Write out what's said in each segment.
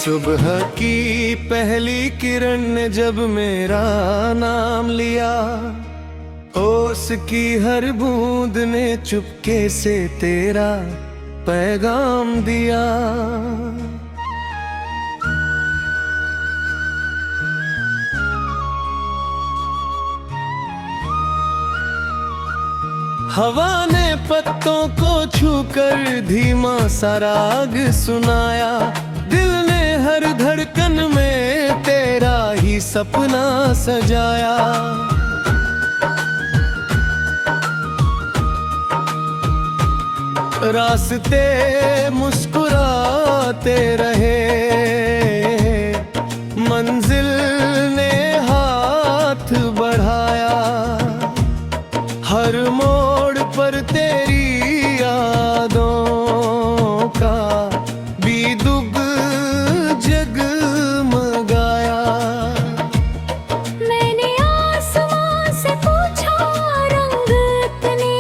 सुबह की पहली किरण ने जब मेरा नाम लिया, ओस की हर बूंद ने चुपके से तेरा पैगाम दिया। हवा ने पत्तों को छूकर धीमा सा राग सुनाया, दिल ने हर धड़कन में तेरा ही सपना सजाया। रास्ते मुस्कुराते रहे, मंजिल ने हाथ बढ़ाया, हर मोड़ पर तेरी यादों का बीदुग जगमगाया। मैंने आसमां से पूछा रंग इतने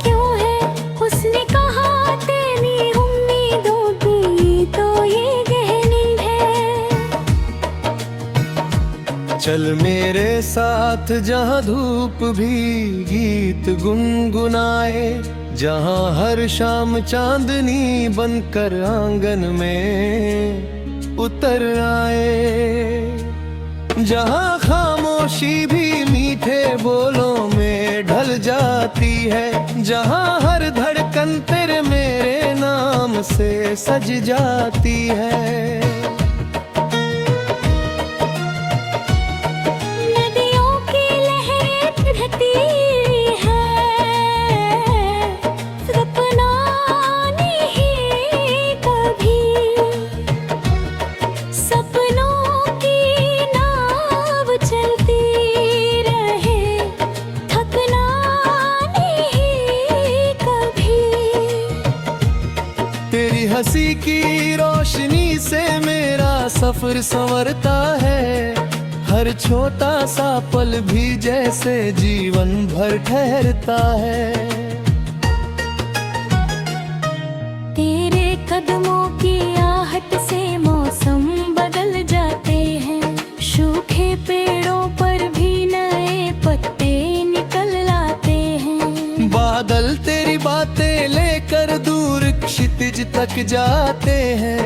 क्यों है, उसने कहा तेरी उम्मीदों की तो ये गहनी है। चल मेरे साथ जहाँ धूप भी गीत गुनगुनाए, जहाँ हर शाम चांदनी बनकर आंगन में उतर आए, जहाँ खामोशी भी मीठे बोलों में ढल जाती है, जहाँ हर धड़कन तेरे मेरे नाम से सज जाती है। तेरी हंसी की रोशनी से मेरा सफर संवरता है, हर छोटा सा पल भी जैसे जीवन भर ठहरता है। तेरे कदमों की आहट से मौसम बदल जाते हैं, सूखे पेड़ों पर भी नए पत्ते निकल आते हैं। बादल तेरी बातें लेकर दूर क्षितिज तक जाते हैं,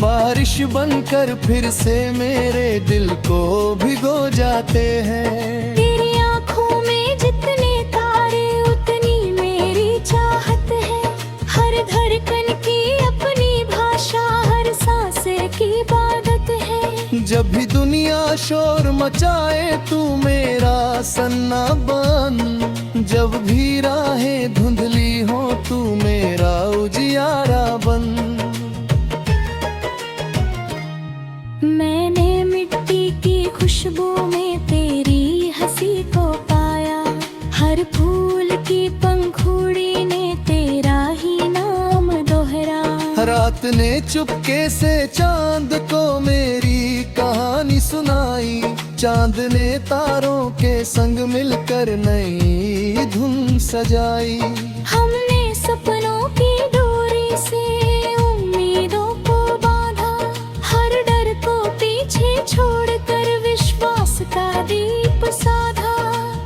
बारिश बनकर फिर से मेरे दिल को भिगो जाते हैं। तेरी आँखों में जितने तारे उतनी मेरी चाहत है, हर धड़कन की अपनी भाषा, हर सांस की इबादत है। जब भी दुनिया शोर मचाए तू मेरा सन्ना बन, जब भी राहें धुंधली हो तू मेरा उजियारा बन। मैंने मिट्टी की खुशबू में तेरी हंसी को पाया, हर फूल की पंखुड़ी ने तेरा ही नाम दोहरा। रात ने चुपके से चांद को मेरी कहानी सुनाई, चांद ने तारों के संग मिलकर नई धुन सजाई। हमने सपनों की डोरी से उम्मीदों को बांधा, हर डर को पीछे छोड़कर विश्वास का दीप साधा।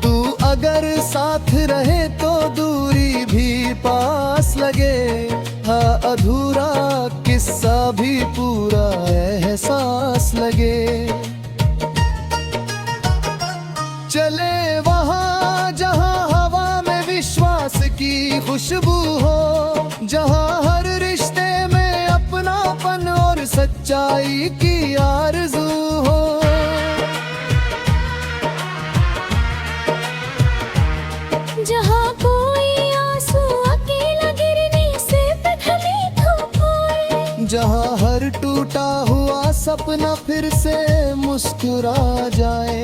तू अगर साथ रहे तो दूरी भी पास लगे, हाँ अधूरा किस्सा भी पूरा एहसास लगे। चले वहाँ जहाँ हवा में विश्वास की खुशबू हो, जहाँ हर रिश्ते में अपनापन और सच्चाई की आरज़ू हो। जहाँ कोई आंसू अकेला गिरने से पिघली धूप होए, जहाँ हर टूटा हुआ सपना फिर से मुस्कुरा जाए।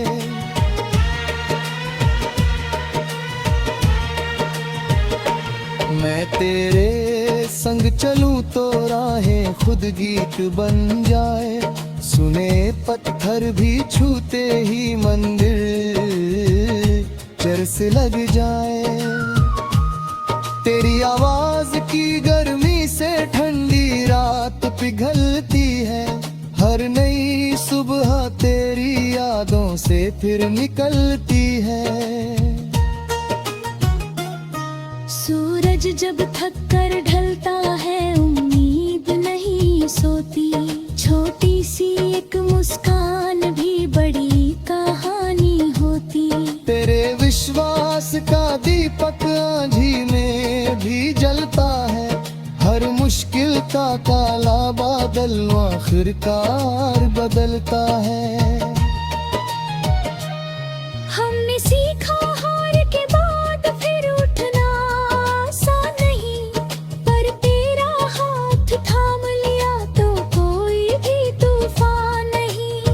मैं तेरे संग चलूं तो राहें खुद गीत बन जाए, सुने पत्थर भी छूते ही मंदिर चरस लग जाए। तेरी आवाज की गर्मी से ठंडी रात पिघलती है, हर फिर निकलती है। सूरज जब थक कर ढलता है उम्मीद नहीं सोती, छोटी सी एक मुस्कान भी बड़ी कहानी होती। तेरे विश्वास का दीपक आंधी में भी जलता है, हर मुश्किल का काला बादल आखिरकार बदलता है। हमने सीखा हार के बाद फिर उठना आसान नहीं, पर तेरा हाथ थाम लिया तो कोई भी तूफान नहीं।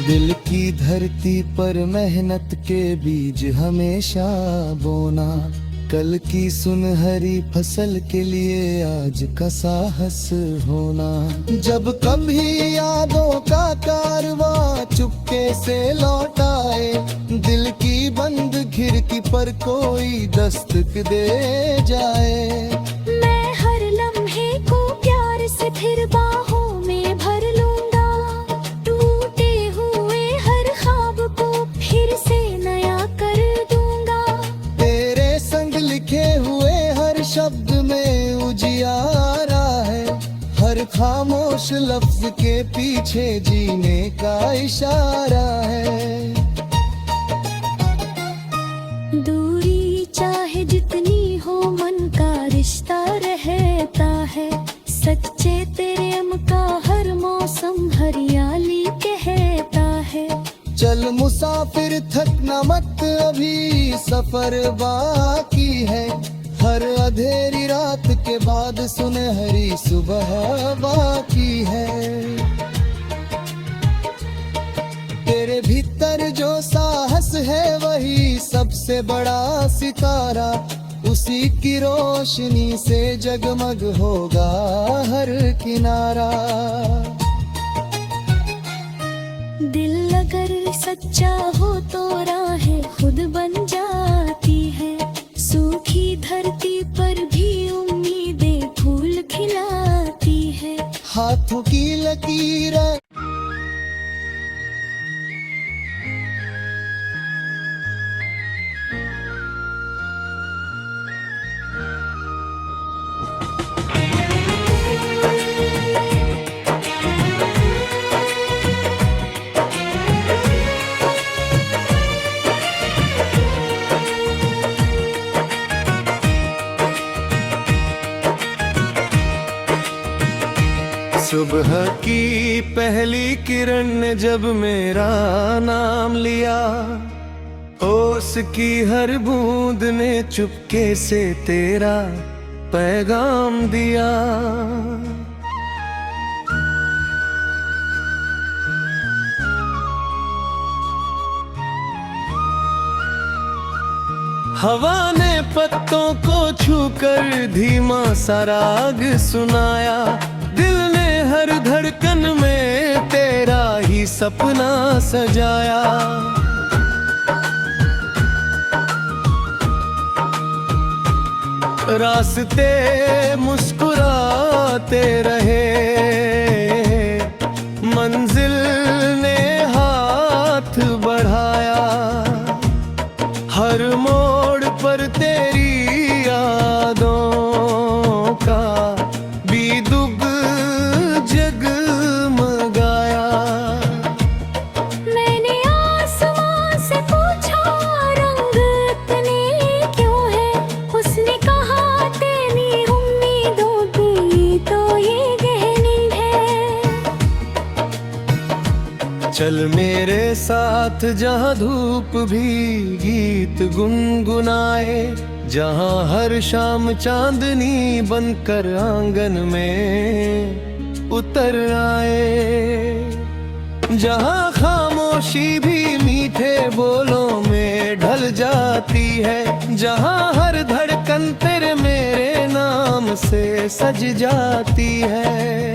दिल की धरती पर मेहनत के बीज हमेशा बोना, कल की सुनहरी फसल के लिए आज का साहस होना। जब कभी यादों का कारवां चुपके से लौट आए, दिल की बंद खिड़की पर कोई दस्तक दे जाए, मैं हर लम्हे को प्यार से फिर बाहों में भर लूंगा। टूटे हुए हर ख्वाब को फिर से नया कर दूंगा। तेरे संग लिखे हुए हर शब्द में उजियारा है, हर खामोश लफ्ज के पीछे जीने का इशारा है। दूरी चाहे जितनी हो मन का रिश्ता रहता है, सच्चे प्रेम का हर मौसम हरियाली कहता है। चल मुसाफिर थकना मत, अभी सफर बाकी है, हर अंधेरी रात के बाद सुनहरी सुबह बाकी है। तेरे भीतर जो साहस है वही सबसे बड़ा सितारा, उसी की रोशनी से जगमग होगा हर किनारा। दिल अगर सच्चा हो तो राहें खुद बन जाती है, सूखी धरती पर भी उम्मीदें फूल खिलाती है। हाथों की लकीरें सुबह की पहली किरण ने जब मेरा नाम लिया, ओस की हर बूंद ने चुपके से तेरा पैगाम दिया। हवा ने पत्तों को छूकर धीमा सा राग सुनाया, दिल ने हर धड़कन में तेरा ही सपना सजाया। रास्ते मुस्कुराते रहे, मंजिल ने हाथ बढ़ाया, हर मोड़ पर तेरी यादों का बीदुग जगमगाया। मैंने आसमां से पूछा रंग इतने क्यों है, उसने कहा तेरी उम्मीदों की तो ये गहनी है। चल मेरे साथ जहाँ धूप भी गीत गुनगुनाए, जहाँ हर शाम चांदनी बनकर आंगन में उतर आए, जहाँ खामोशी भी मीठे बोलों में ढल जाती है, जहाँ हर धड़कन तेरे मेरे नाम से सज जाती है।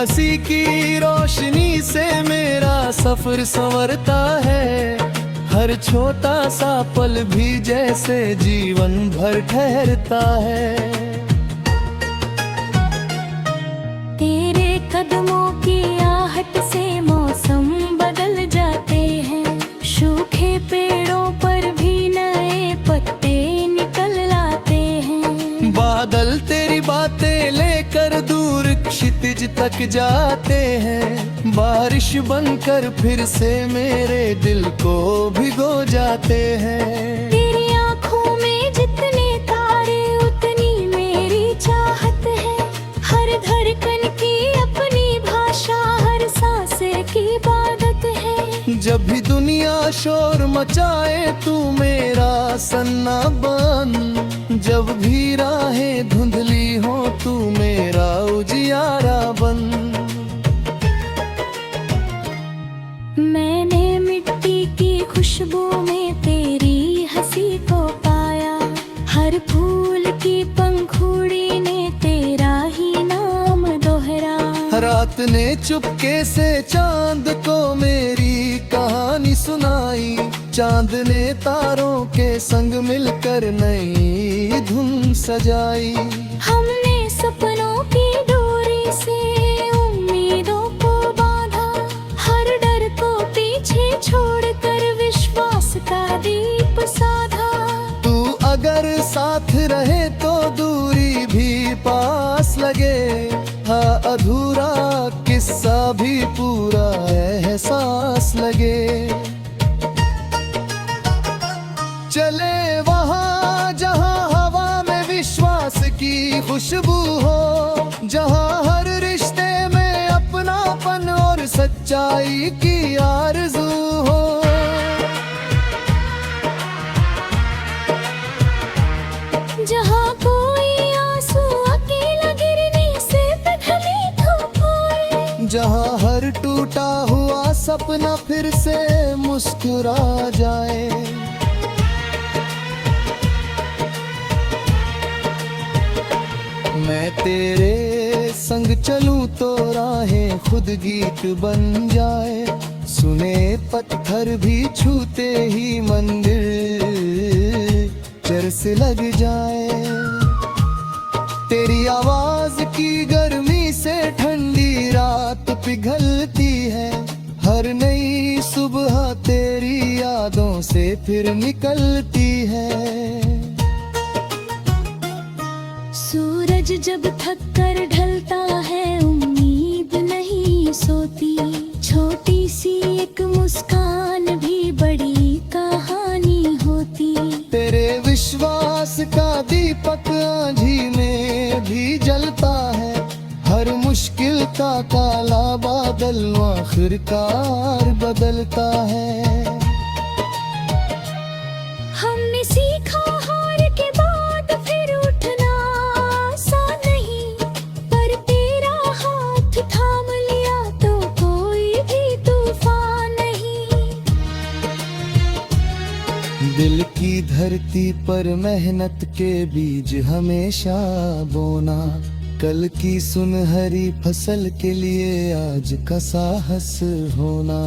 हंसी की रोशनी से मेरा सफर संवरता है, हर छोटा सा पल भी जैसे जीवन भर ठहरता है। तेरे कदमों की आहट से मौसम बदल जाते हैं, सूखे पेड़ों पर भी नए पत्ते निकल आते हैं। बादल तेरी बातें लेकर दूर क्षितिज तक जाते हैं, बारिश बनकर फिर से मेरे दिल को भिगो जाते हैं। तेरी आँखों में जितने तारे उतनी मेरी चाहत है, हर धड़कन की अपनी भाषा, हर सांसे की इबादत है। जब भी दुनिया शोर मचाए तू मेरा सन्ना बन, जब भी राहें धुंधली हो तू मेरा उजियारा बन। मैंने मिट्टी की खुशबू में तेरी हंसी को पाया, हर फूल की पंखुड़ी ने तेरा ही नाम दोहरा। रात ने चुपके से चांद को मेरी कहानी सुनाई, चांद ने तारों के संग मिलकर नई धुन सजाई। हमने सपनों की डोरी से उम्मीदों को बांधा, हर डर को पीछे छोड़कर विश्वास का दीप साधा। तू अगर साथ रहे तो दूरी भी पास लगे, हाँ अधूरा किस्सा भी पूरा एहसास लगे। चले वहाँ जहाँ हवा में विश्वास की खुशबू हो, जहाँ हर रिश्ते में अपनापन और सच्चाई की आरज़ू हो। जहाँ कोई आंसू अकेला गिरने से पिघली धूप होए, जहाँ हर टूटा हुआ सपना फिर से मुस्कुरा जाए। मैं तेरे संग चलूं तो राहें खुद गीत बन जाए, सुने पत्थर भी छूते ही मंदिर चरस लग जाए। तेरी आवाज की गर्मी से ठंडी रात पिघलती है, हर नई सुबह तेरी यादों से फिर निकलती है। सूरज जब थक कर ढलता है उम्मीद नहीं सोती, छोटी सी एक मुस्कान भी बड़ी कहानी होती। तेरे विश्वास का दीपक आंधी में भी जलता है, हर मुश्किल का काला बादल आखिरकार बदलता है। हमने सीखा हार के बाद फिर उठना आसान नहीं, पर तेरा हाथ थाम लिया तो कोई भी तूफान नहीं। दिल की धरती पर मेहनत के बीज हमेशा बोना, कल की सुनहरी फसल के लिए आज का साहस होना।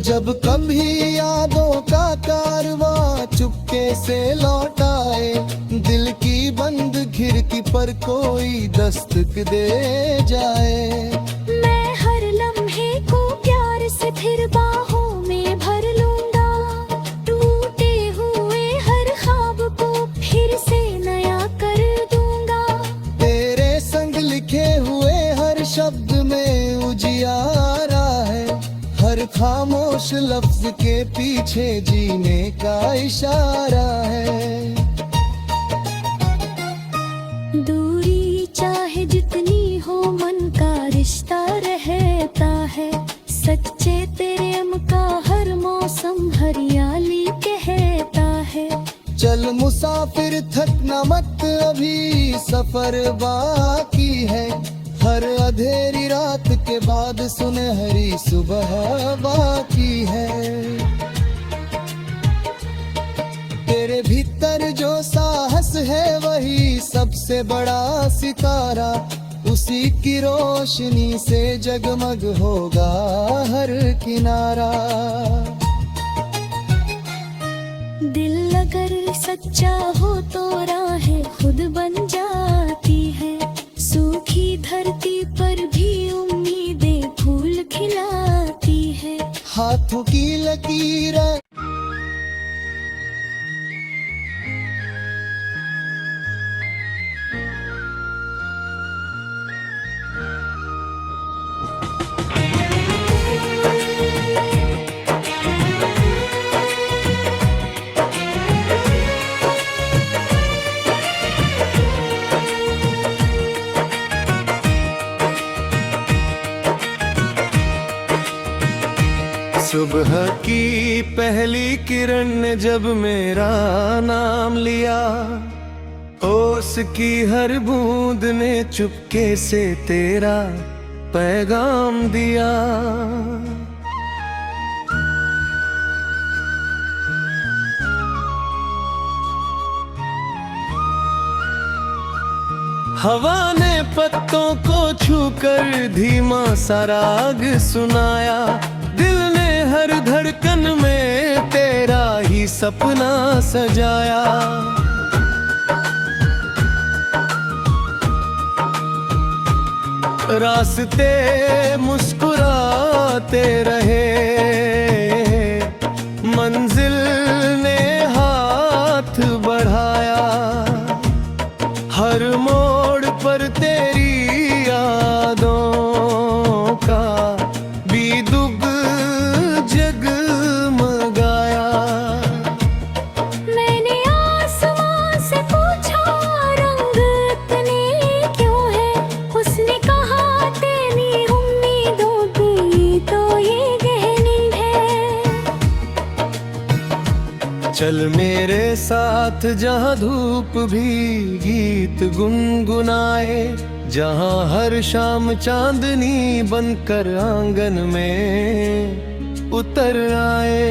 जब कभी यादों का कारवां चुपके से लौट आए, दिल की बंद खिड़की पर कोई दस्तक दे जाए। मैं हर लम्हे को प्यार से फिर बाहों में भर लूंगा, टूटे हुए हर ख्वाब को फिर से नया कर दूंगा। तेरे संग लिखे हुए हर शब्द में उजियारा है, हर खामोश लफ्ज के पीछे जीने का इशारा है। दूरी चाहे जितनी हो मन का रिश्ता रहता है, सच्चे प्रेम का हर मौसम हरियाली कहता है। चल मुसाफिर थकना मत अभी सफर बाकी है, हर अंधेरी रात के बाद सुनहरी सुबह बाकी है। तेरे भीतर जो साहस है वही सबसे बड़ा सितारा, उस उसी की रोशनी से जगमग होगा हर किनारा। दिल अगर सच्चा हो तो राहें खुद बन जाती है। सूखी धरती पर भी उम्मीदें फूल खिलाती है। हाथों की लकीरें सुबह की पहली किरण ने जब मेरा नाम लिया, ओस की हर बूंद ने चुपके से तेरा पैगाम दिया। हवा ने पत्तों को छूकर धीमा सा राग सुनाया। दिल ने हर धड़कन में तेरा ही सपना सजाया। रास्ते मुस्कुराते रहे, मंजिल ने हाथ बढ़ाया। हर मोड़ पर तेरी यादों का बीदुग जगमगाया। मैंने आसमां से पूछा रंग इतने क्यों है। उसने कहा तेरी उम्मीदों की तो ये गहनी है। चल मेरे साथ जहाँ धूप भी गीत गुनगुनाए, जहाँ हर शाम चांदनी बनकर आंगन में उतर आए।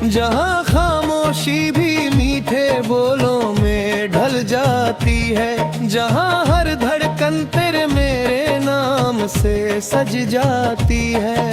जहाँ खामोशी भी मीठे बोलों में ढल जाती है। जहाँ हर धड़कन तेरे मेरे नाम से सज जाती है।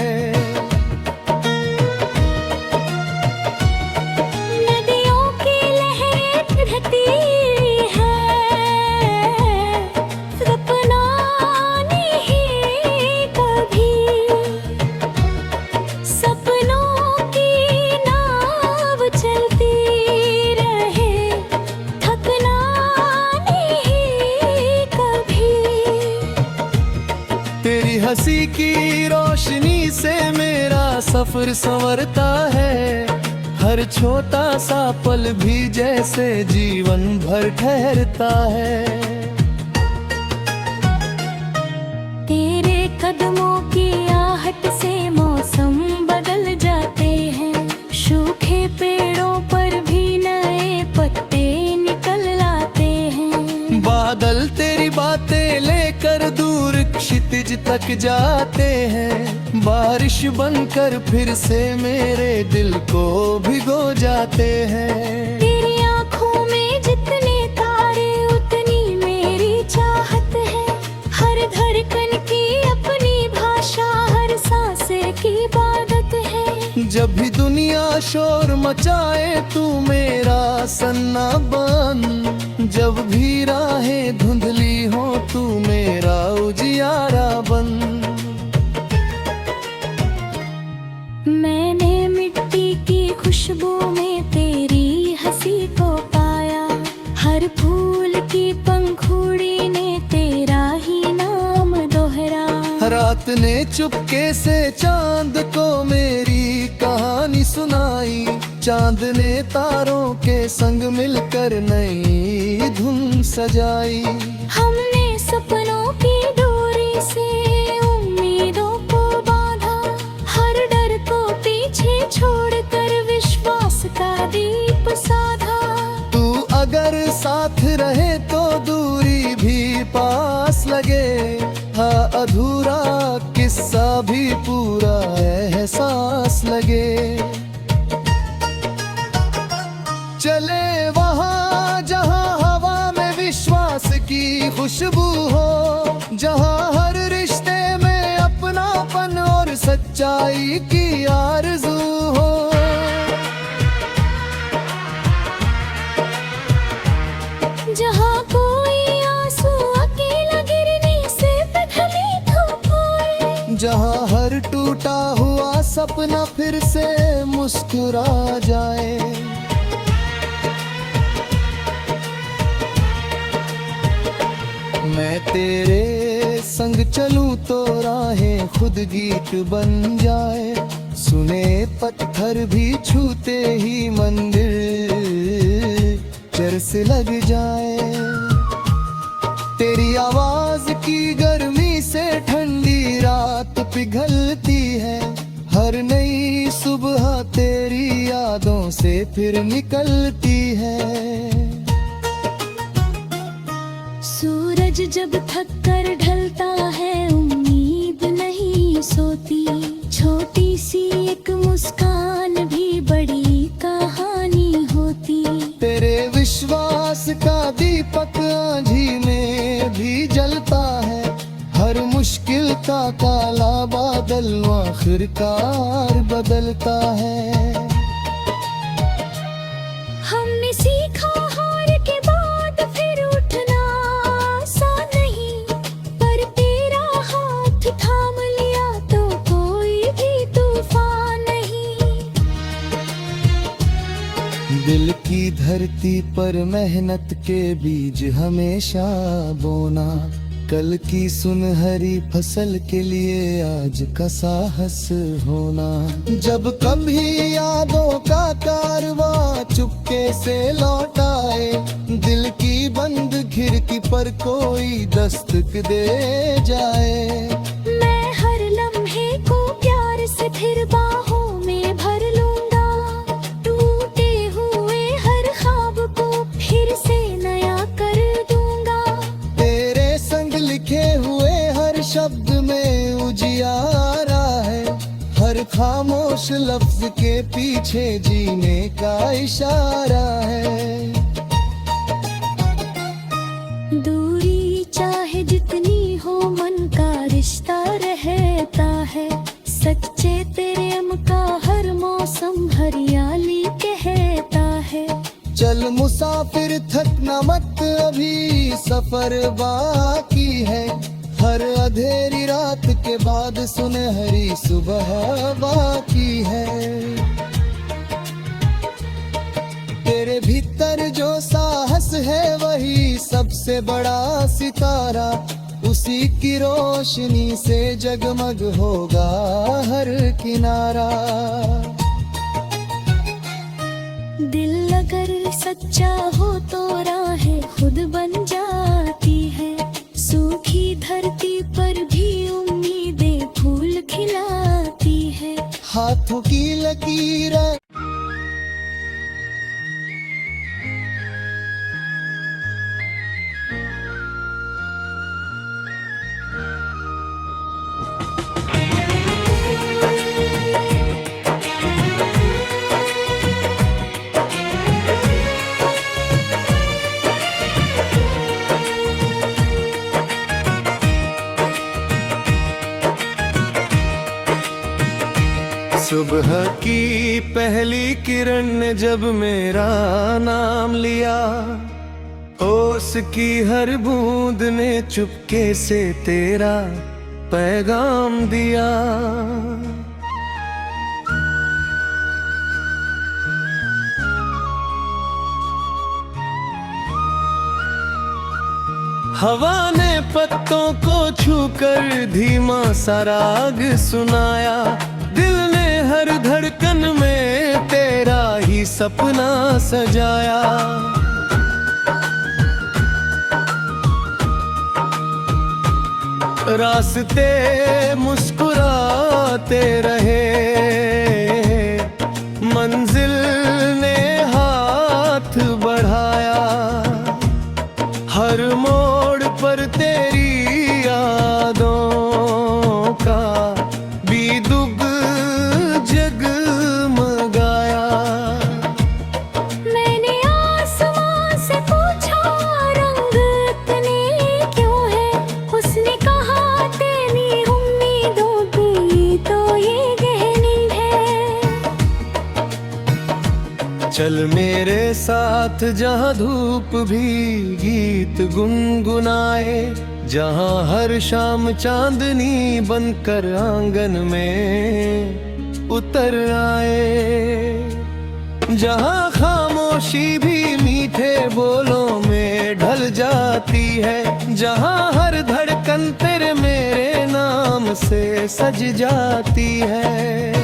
हंसी की रोशनी से मेरा सफर संवरता है। हर छोटा सा पल भी जैसे जीवन भर ठहरता है। तेरे कदमों की आहट से मौसम बदल जाते हैं। सूखे पेड़ों पर भी नए पत्ते निकल आते हैं। बादल तेरी बातें लेकर दूर क्षितिज तक जाते हैं। बारिश बनकर फिर से मेरे दिल को भिगो जाते हैं। तेरी आँखों में जितने तारे उतनी मेरी चाहत है। हर धड़कन की अपनी भाषा, हर सांसे की इबादत है। जब भी दुनिया शोर मचाए तू मेरा सन्ना बन। जब भी राहें धुंधली हो तू मेरा उजियारा बन। मैंने मिट्टी की खुशबू में तेरी हंसी को पाया। हर फूल की पंखुड़ी ने तेरा ही नाम दोहरा। रात ने चुपके से चांद को मेरी कहानी सुनाई। चांद ने तारों के संग मिलकर नई धुन सजाई। हमने सपनों की डोरी से उम्मीदों को बांधा। हर डर को पीछे छोड़कर विश्वास का दीप साधा। तू अगर साथ रहे तो दूरी भी पास लगे। हाँ अधूरा किस्सा भी पूरा एहसास लगे। चले वहाँ जहाँ हवा में विश्वास की खुशबू खुशबू हो, जहाँ हर रिश्ते में अपनापन और सच्चाई की आरज़ू हो। जहाँ कोई आंसू अकेला गिरने से पिघली धूप होए, जहाँ हर टूटा हुआ सपना फिर से मुस्कुरा जाए। मैं तेरे संग चलूं तो राहें खुद गीत बन जाए, सुने पत्थर भी छूते ही मंदिर चर्च लग जाए। तेरी आवाज की गर्मी से ठंडी रात पिघलती है, हर नई सुबह तेरी यादों से फिर निकलती है। सूरज जब थक कर ढलता है उम्मीद नहीं सोती, छोटी सी एक मुस्कान भी बड़ी कहानी होती। तेरे विश्वास का दीपक आंधी में भी जलता है, हर मुश्किल का काला बादल आखिरकार बदलता है। हमने सीखा हार के बाद फिर उठना आसान नहीं, पर तेरा हाथ थाम लिया तो कोई भी तूफान नहीं। दिल की धरती पर मेहनत के बीज हमेशा बोना, कल की सुनहरी फसल के लिए आज का साहस होना। जब कभी यादों का कारवां चुपके से लौट आए, दिल की बंद खिड़की पर कोई दस्तक दे जाए, मैं हर लम्हे को प्यार से फिर बाहों में भर लूंगा, टूटे हुए हर ख्वाब को फिर से नया कर दूंगा। तेरे संग लिखे हुए हर शब्द में उजियारा है, हर खामोश लफ्ज के पीछे जीने का इशारा है। दूरी चाहे जितनी हो मन का रिश्ता रहता है, सच्चे प्रेम का हर मौसम हरियाली कहता है। चल मुसाफिर थकना मत, अभी सफर बाकी है, हर अंधेरी रात के बाद सुनहरी सुबह बाकी है। तेरे भीतर जो साहस है वही सबसे बड़ा सितारा, उसी की रोशनी से जगमग होगा हर किनारा। दिल अगर सच्चा हो तो राहें खुद बन जाती है, सूखी धरती पर भी उम्मीदें फूल खिलाती है। हाथों की लकीरें सुबह की पहली किरण ने जब मेरा नाम लिया, ओस की हर बूंद ने चुपके से तेरा पैगाम दिया। हवा ने पत्तों को छूकर धीमा सा राग सुनाया, दिल ने हर धड़कन में तेरा ही सपना सजाया। रास्ते मुस्कुराते रहे, मंजिल ने हाथ बढ़ाया, हर मोड़ पर तेरी यादों का बीदुग जगमगाया। मैंने आसमां से पूछा रंग इतने क्यों चल मेरे साथ जहाँ धूप भी गीत गुनगुनाए, जहाँ हर शाम चांदनी बनकर आंगन में उतर आए, जहाँ खामोशी भी मीठे बोलों में ढल जाती है, जहाँ हर धड़कन तेरे मेरे नाम से सज जाती है।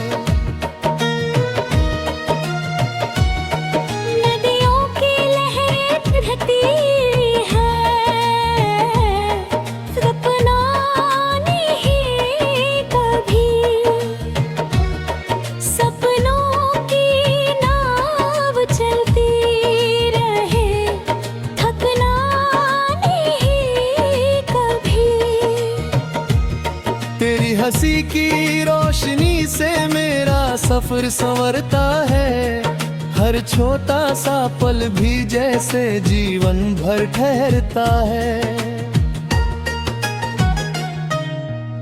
तेरी हंसी की रोशनी से मेरा सफर संवरता है, हर छोटा सा पल भी जैसे जीवन भर ठहरता है।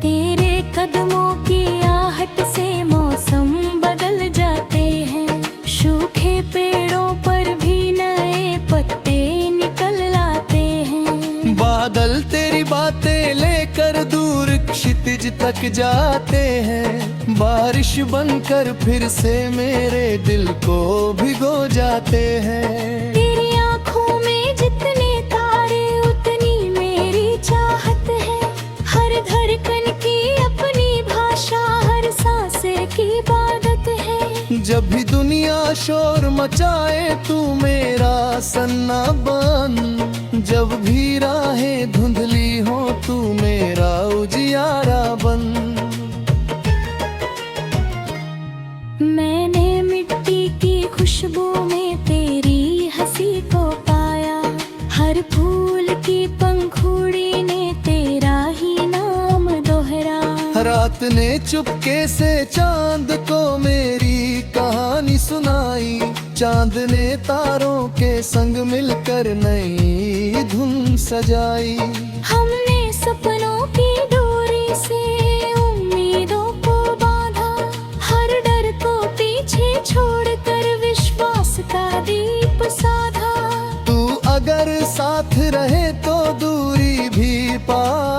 तेरे कदमों की आहट से मौसम बदल जाते हैं, सूखे पेड़ों पर भी नए पत्ते निकल आते हैं। बादल तेरी बातें लेकर दूर क्षितिज तक जाते हैं, बारिश बनकर फिर से मेरे दिल को भिगो जाते हैं। तेरी आँखों में जितने तारे उतनी मेरी चाहत है, हर धड़कन की अपनी भाषा, हर सांसे की इबादत है। जब भी दुनिया शोर मचाए तू मेरा सन्ना बन, जब भी राहें धुंधली हो तू मेरा उजियारा बन। मैंने मिट्टी की खुशबू में तेरी हंसी को पाया, हर फूल की पंखुड़ी ने तेरा ही नाम दोहराया। रात ने चुपके से चांद को मेरी कहानी सुनाई, चांद ने तारों के संग मिलकर नई धुन सजाई। हमने सपनों की डोरी से उम्मीदों को बांधा, हर डर को पीछे छोड़कर विश्वास का दीप साधा। तू अगर साथ रहे तो दूरी भी पार